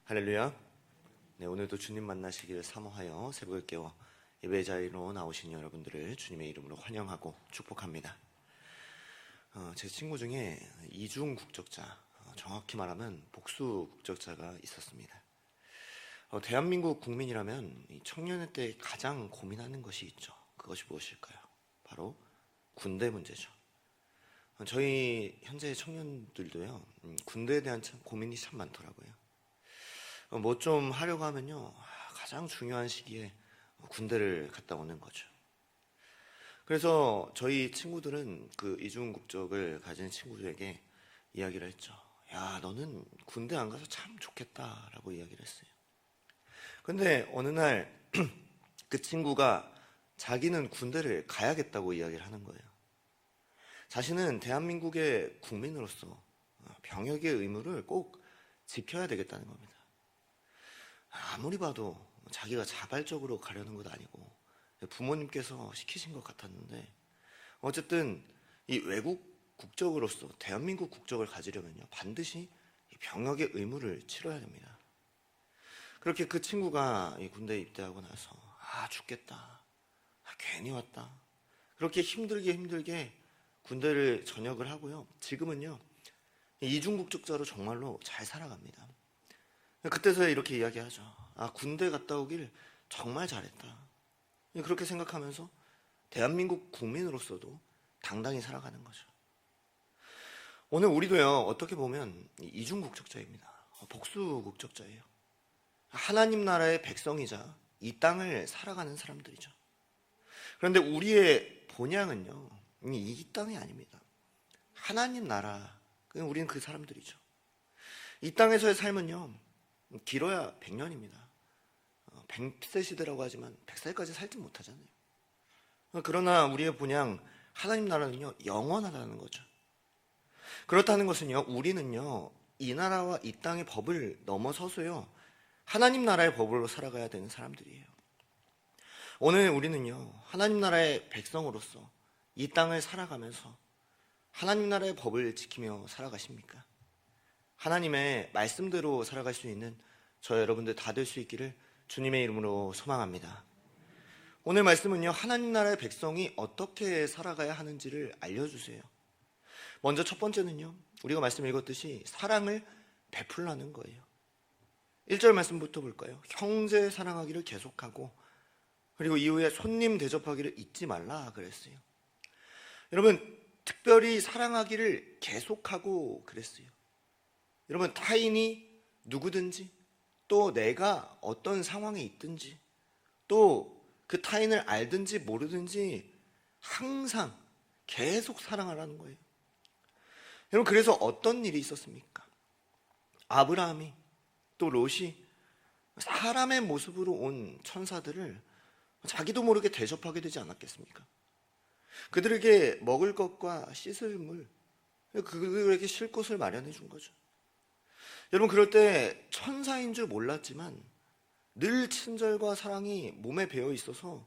할렐루야. 네, 오늘도 주님 만나시기를 사모하여 새벽을 깨워 예배 자리로 나오신 여러분들을 주님의 이름으로 환영하고 축복합니다. 제 친구 중에 이중 국적자, 정확히 말하면 복수 국적자가 있었습니다. 대한민국 국민이라면 이 청년의 때 가장 고민하는 것이 있죠. 그것이 무엇일까요? 바로 군대 문제죠. 저희 현재 청년들도요, 군대에 대한 고민이 참 많더라고요. 뭐 좀 하려고 하면요, 가장 중요한 시기에 군대를 갔다 오는 거죠. 그래서 저희 친구들은 그 이중 국적을 가진 친구들에게 이야기를 했죠. 야, 너는 군대 안 가서 참 좋겠다라고 이야기를 했어요. 근데 어느 날 그 친구가 자기는 군대를 가야겠다고 이야기를 하는 거예요. 자신은 대한민국의 국민으로서 병역의 의무를 꼭 지켜야 되겠다는 겁니다. 아무리 봐도 자기가 자발적으로 가려는 것도 아니고 부모님께서 시키신 것 같았는데, 어쨌든 이 외국 국적으로서 대한민국 국적을 가지려면요, 반드시 병역의 의무를 치러야 됩니다. 그렇게 그 친구가 이 군대에 입대하고 나서 죽겠다, 괜히 왔다, 그렇게 힘들게 군대를 전역을 하고요, 지금은요 이중 국적자로 정말로 잘 살아갑니다. 그때서야 이렇게 이야기하죠. 군대 갔다 오길 정말 잘했다. 그렇게 생각하면서 대한민국 국민으로서도 당당히 살아가는 거죠. 오늘 우리도요, 어떻게 보면 이중 국적자입니다. 복수 국적자예요. 하나님 나라의 백성이자 이 땅을 살아가는 사람들이죠. 그런데 우리의 본향은요, 이 땅이 아닙니다. 하나님 나라, 우리는 그 사람들이죠. 이 땅에서의 삶은요, 길어야 100년입니다. 100세 시대라고 하지만 100살까지 살지 못하잖아요. 그러나 우리의 본향 하나님 나라는요, 영원하다는 거죠. 그렇다는 것은요, 우리는요, 이 나라와 이 땅의 법을 넘어서서요, 하나님 나라의 법으로 살아가야 되는 사람들이에요. 오늘 우리는요, 하나님 나라의 백성으로서 이 땅을 살아가면서 하나님 나라의 법을 지키며 살아가십니까? 하나님의 말씀대로 살아갈 수 있는 저 여러분들 다 될 수 있기를 주님의 이름으로 소망합니다. 오늘 말씀은요, 하나님 나라의 백성이 어떻게 살아가야 하는지를 알려주세요. 먼저 첫 번째는요, 우리가 말씀 읽었듯이 사랑을 베풀라는 거예요. 1절 말씀부터 볼까요? 형제 사랑하기를 계속하고, 그리고 이후에 손님 대접하기를 잊지 말라 그랬어요. 여러분, 특별히 사랑하기를 계속하고 그랬어요. 여러분, 타인이 누구든지, 또 내가 어떤 상황에 있든지, 또 그 타인을 알든지 모르든지 항상 계속 사랑하라는 거예요. 여러분, 그래서 어떤 일이 있었습니까? 아브라함이, 또 롯이 사람의 모습으로 온 천사들을 자기도 모르게 대접하게 되지 않았겠습니까? 그들에게 먹을 것과 씻을 물, 그들에게 쉴 곳을 마련해 준 거죠. 여러분, 그럴 때 천사인 줄 몰랐지만 늘 친절과 사랑이 몸에 배어 있어서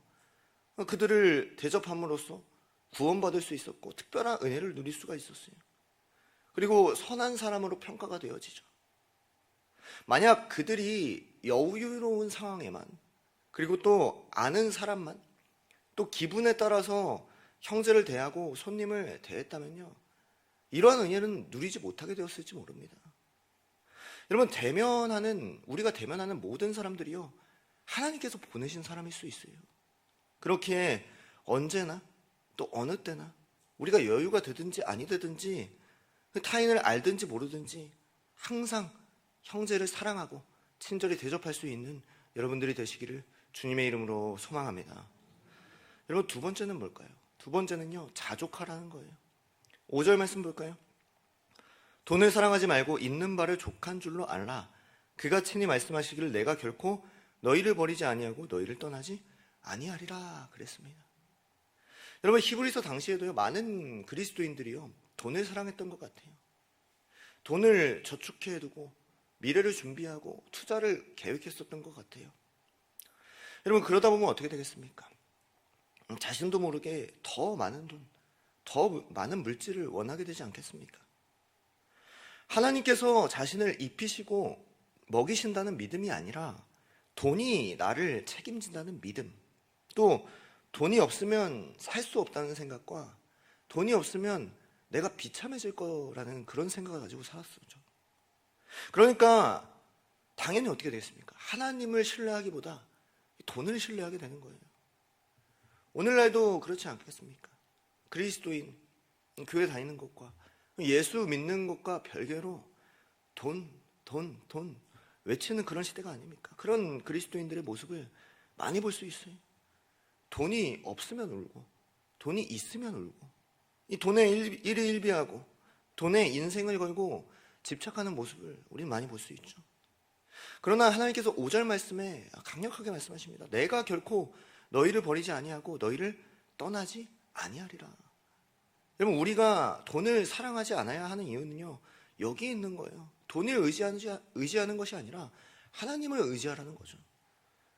그들을 대접함으로써 구원받을 수 있었고 특별한 은혜를 누릴 수가 있었어요. 그리고 선한 사람으로 평가가 되어지죠. 만약 그들이 여유로운 상황에만, 그리고 또 아는 사람만, 또 기분에 따라서 형제를 대하고 손님을 대했다면요, 이러한 은혜는 누리지 못하게 되었을지 모릅니다. 여러분, 우리가 대면하는 모든 사람들이요, 하나님께서 보내신 사람일 수 있어요. 그렇게 언제나 또 어느 때나 우리가 여유가 되든지 아니 되든지, 타인을 알든지 모르든지 항상 형제를 사랑하고 친절히 대접할 수 있는 여러분들이 되시기를 주님의 이름으로 소망합니다. 여러분, 두 번째는 뭘까요? 두 번째는요, 자족하라는 거예요. 5절 말씀 볼까요? 돈을 사랑하지 말고 있는 바를 족한 줄로 알라. 그가 친히 말씀하시기를 내가 결코 너희를 버리지 아니하고 너희를 떠나지 아니하리라 그랬습니다. 여러분, 히브리서 당시에도요, 많은 그리스도인들이요, 돈을 사랑했던 것 같아요. 돈을 저축해두고 미래를 준비하고 투자를 계획했었던 것 같아요. 여러분, 그러다 보면 어떻게 되겠습니까? 자신도 모르게 더 많은 돈, 더 많은 물질을 원하게 되지 않겠습니까? 하나님께서 자신을 입히시고 먹이신다는 믿음이 아니라 돈이 나를 책임진다는 믿음, 또 돈이 없으면 살 수 없다는 생각과 돈이 없으면 내가 비참해질 거라는 그런 생각을 가지고 살았었죠. 그러니까 당연히 어떻게 되겠습니까? 하나님을 신뢰하기보다 돈을 신뢰하게 되는 거예요. 오늘날도 그렇지 않겠습니까? 그리스도인, 교회 다니는 것과 예수 믿는 것과 별개로 돈 외치는 그런 시대가 아닙니까? 그런 그리스도인들의 모습을 많이 볼 수 있어요. 돈이 없으면 울고 돈이 있으면 울고 이 돈에 일희일비하고 돈에 인생을 걸고 집착하는 모습을 우리는 많이 볼 수 있죠. 그러나 하나님께서 5절 말씀에 강력하게 말씀하십니다. 내가 결코 너희를 버리지 아니하고 너희를 떠나지 아니하리라. 여러분, 우리가 돈을 사랑하지 않아야 하는 이유는요, 여기에 있는 거예요. 돈을 의지하는 것이 아니라 하나님을 의지하라는 거죠.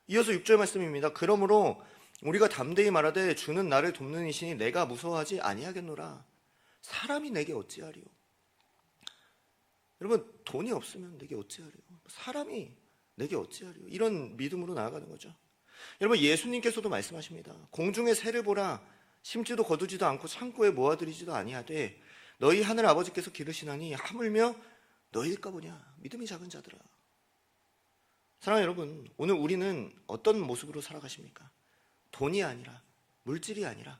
이어서 6절 말씀입니다. 그러므로 우리가 담대히 말하되 주는 나를 돕는 이시니 내가 무서워하지 아니하겠노라. 사람이 내게 어찌하리요? 여러분, 돈이 없으면 내게 어찌하리요? 사람이 내게 어찌하리요? 이런 믿음으로 나아가는 거죠. 여러분, 예수님께서도 말씀하십니다. 공중의 새를 보라. 심지도 거두지도 않고 창고에 모아들이지도 아니하되 너희 하늘 아버지께서 기르시나니 하물며 너희일까 보냐. 믿음이 작은 자들아. 사랑하는 여러분, 오늘 우리는 어떤 모습으로 살아가십니까? 돈이 아니라, 물질이 아니라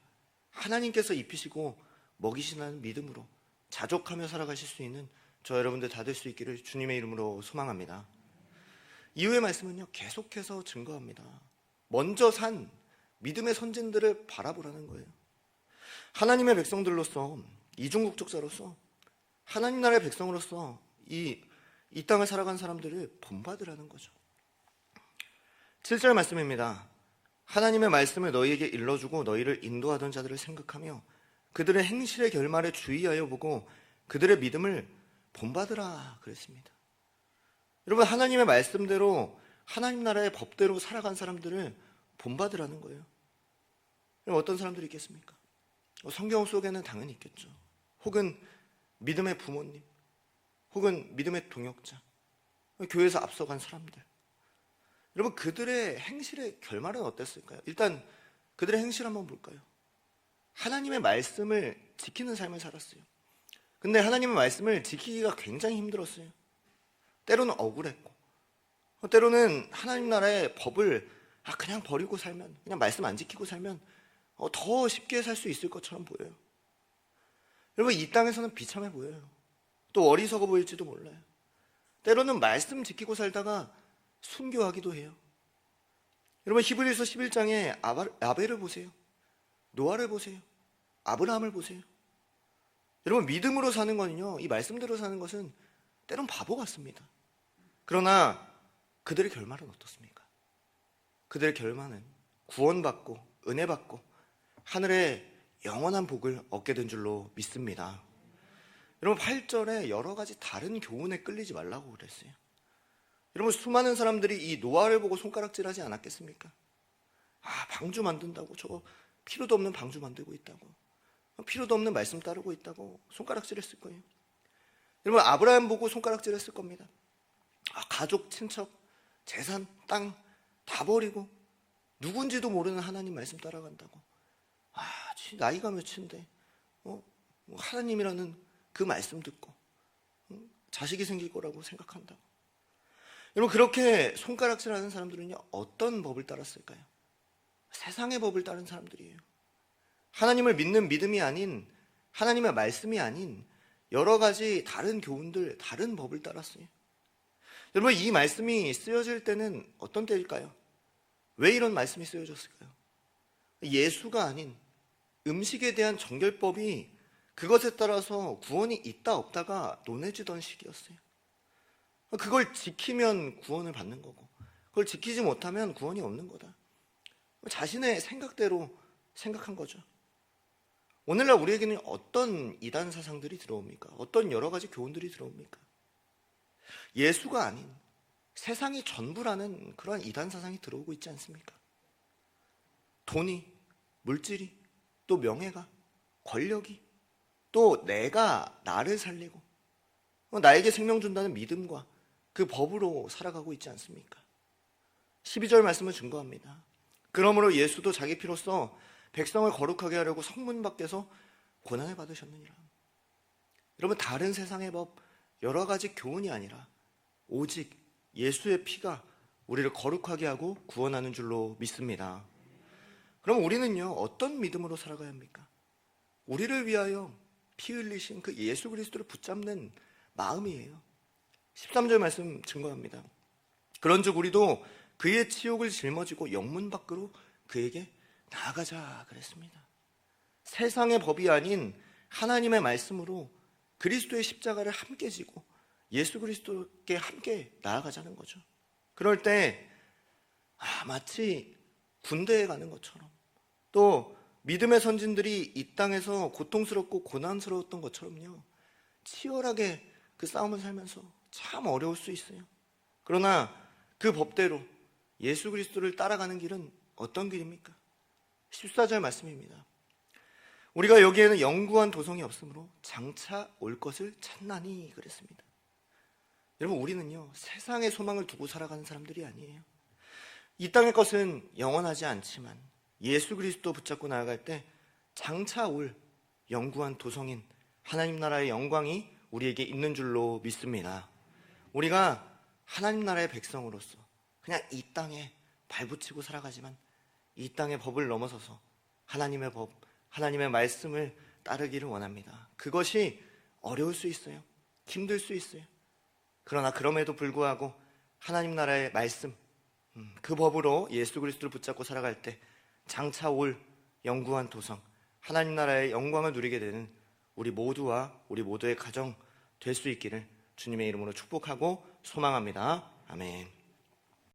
하나님께서 입히시고 먹이시는 믿음으로 자족하며 살아가실 수 있는 저 여러분들 다 될 수 있기를 주님의 이름으로 소망합니다. 이후의 말씀은요, 계속해서 증거합니다. 먼저 산 믿음의 선진들을 바라보라는 거예요. 하나님의 백성들로서, 이중국적자로서, 하나님 나라의 백성으로서 이 땅을 살아간 사람들을 본받으라는 거죠. 7절 말씀입니다. 하나님의 말씀을 너희에게 일러주고 너희를 인도하던 자들을 생각하며 그들의 행실의 결말에 주의하여 보고 그들의 믿음을 본받으라 그랬습니다. 여러분, 하나님의 말씀대로 하나님 나라의 법대로 살아간 사람들을 본받으라는 거예요. 그럼 어떤 사람들이 있겠습니까? 성경 속에는 당연히 있겠죠. 혹은 믿음의 부모님, 혹은 믿음의 동역자, 교회에서 앞서간 사람들. 여러분, 그들의 행실의 결말은 어땠을까요? 일단 그들의 행실 한번 볼까요? 하나님의 말씀을 지키는 삶을 살았어요. 근데 하나님의 말씀을 지키기가 굉장히 힘들었어요. 때로는 억울했고, 때로는 하나님 나라의 법을 그냥 버리고 살면, 그냥 말씀 안 지키고 살면 더 쉽게 살 수 있을 것처럼 보여요. 여러분, 이 땅에서는 비참해 보여요. 또 어리석어 보일지도 몰라요. 때로는 말씀 지키고 살다가 순교하기도 해요. 여러분, 히브리서 11장에 아벨을 보세요. 노아를 보세요. 아브라함을 보세요. 여러분, 믿음으로 사는 거는요, 이 말씀대로 사는 것은 때론 바보 같습니다. 그러나 그들의 결말은 어떻습니까? 그들의 결말은 구원받고 은혜받고 하늘의 영원한 복을 얻게 된 줄로 믿습니다. 여러분, 8절에 여러 가지 다른 교훈에 끌리지 말라고 그랬어요. 여러분, 수많은 사람들이 이 노아를 보고 손가락질하지 않았겠습니까? 방주 만든다고, 저거 필요도 없는 방주 만들고 있다고, 필요도 없는 말씀 따르고 있다고 손가락질했을 거예요. 여러분, 아브라함 보고 손가락질했을 겁니다. 가족, 친척, 재산, 땅 다 버리고 누군지도 모르는 하나님 말씀 따라간다고. 나이가 몇인데 하나님이라는 그 말씀 듣고 자식이 생길 거라고 생각한다고. 여러분, 그렇게 손가락질하는 사람들은요, 어떤 법을 따랐을까요? 세상의 법을 따른 사람들이에요. 하나님을 믿는 믿음이 아닌, 하나님의 말씀이 아닌 여러 가지 다른 교훈들, 다른 법을 따랐어요. 여러분, 이 말씀이 쓰여질 때는 어떤 때일까요? 왜 이런 말씀이 쓰여졌을까요? 예수가 아닌 음식에 대한 정결법이 그것에 따라서 구원이 있다 없다가 논해지던 시기였어요. 그걸 지키면 구원을 받는 거고, 그걸 지키지 못하면 구원이 없는 거다. 자신의 생각대로 생각한 거죠. 오늘날 우리에게는 어떤 이단 사상들이 들어옵니까? 어떤 여러 가지 교훈들이 들어옵니까? 예수가 아닌 세상이 전부라는 그러한 이단 사상이 들어오고 있지 않습니까? 돈이, 물질이, 또 명예가, 권력이, 또 내가 나를 살리고 나에게 생명 준다는 믿음과 그 법으로 살아가고 있지 않습니까? 12절 말씀을 증거합니다. 그러므로 예수도 자기 피로써 백성을 거룩하게 하려고 성문 밖에서 고난을 받으셨느니라. 여러분, 다른 세상의 법, 여러 가지 교훈이 아니라 오직 예수의 피가 우리를 거룩하게 하고 구원하는 줄로 믿습니다. 그럼 우리는요, 어떤 믿음으로 살아가야 합니까? 우리를 위하여 피 흘리신 그 예수 그리스도를 붙잡는 마음이에요. 13절 말씀 증거합니다. 그런즉 우리도 그의 치욕을 짊어지고 영문 밖으로 그에게 나아가자 그랬습니다. 세상의 법이 아닌 하나님의 말씀으로 그리스도의 십자가를 함께 지고 예수 그리스도께 함께 나아가자는 거죠. 그럴 때 마치 군대에 가는 것처럼, 또 믿음의 선진들이 이 땅에서 고통스럽고 고난스러웠던 것처럼요, 치열하게 그 싸움을 살면서 참 어려울 수 있어요. 그러나 그 법대로 예수 그리스도를 따라가는 길은 어떤 길입니까? 14절 말씀입니다. 우리가 여기에는 영구한 도성이 없으므로 장차 올 것을 찾나니 그랬습니다. 여러분, 우리는요, 세상의 소망을 두고 살아가는 사람들이 아니에요. 이 땅의 것은 영원하지 않지만 예수 그리스도 붙잡고 나아갈 때 장차 올 영구한 도성인 하나님 나라의 영광이 우리에게 있는 줄로 믿습니다. 우리가 하나님 나라의 백성으로서 그냥 이 땅에 발붙이고 살아가지만 이 땅의 법을 넘어서서 하나님의 법, 하나님의 말씀을 따르기를 원합니다. 그것이 어려울 수 있어요. 힘들 수 있어요. 그러나 그럼에도 불구하고 하나님 나라의 말씀, 그 법으로 예수 그리스도를 붙잡고 살아갈 때 장차 올 영구한 도성, 하나님 나라의 영광을 누리게 되는 우리 모두와 우리 모두의 가정 될 수 있기를 주님의 이름으로 축복하고 소망합니다. 아멘.